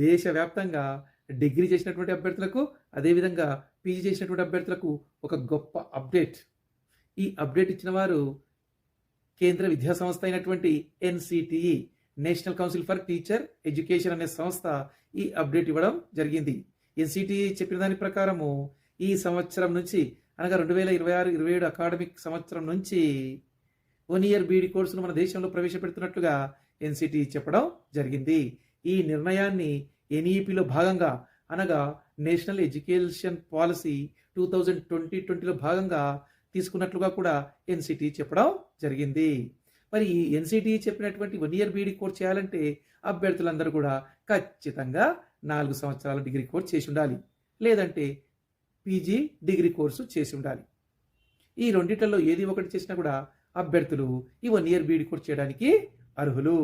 దేశవ్యాప్తంగా డిగ్రీ చేసినటువంటి అభ్యర్థులకు, అదేవిధంగా పీజీ చేసినటువంటి అభ్యర్థులకు ఒక గొప్ప అప్డేట్. ఈ అప్డేట్ ఇచ్చిన వారు కేంద్ర విద్యా సంస్థ అయినటువంటి NCTE, national council for teacher education అనే సంస్థ ఈ అప్డేట్ ఇవ్వడం జరిగింది. ఎన్సిటిఈ చెప్పిన దాని ప్రకారము ఈ సంవత్సరం నుంచి, అనగా 2026-27 అకాడమిక్ సంవత్సరం నుంచి 1 ఇయర్ బీఈడి కోర్సును మన దేశంలో ప్రవేశపెడుతున్నట్లుగా ఎన్సిటిఈ చెప్పడం జరిగింది. ఈ నిర్ణయాన్ని ఎన్ఈపిలో భాగంగా, అనగా నేషనల్ ఎడ్యుకేషన్ పాలసీ 2020లో భాగంగా తీసుకున్నట్లుగా కూడా ఎన్సిటిఈ చెప్పడం జరిగింది. మరి ఈ ఎన్సిటిఈ చెప్పినటువంటి 1 ఇయర్ బీఈడి కోర్స్ చేయాలంటే అభ్యర్థులందరూ కూడా ఖచ్చితంగా 4 సంవత్సరాల డిగ్రీ కోర్స్ చేసి ఉండాలి, లేదంటే పీజీ డిగ్రీ కోర్సు చేసి ఉండాలి. ఈ రెండిట్లలో ఏది ఒకటి చేసినా కూడా అభ్యర్థులు ఈ 1 ఇయర్ బీఈడి కోర్స్ చేయడానికి అర్హులు.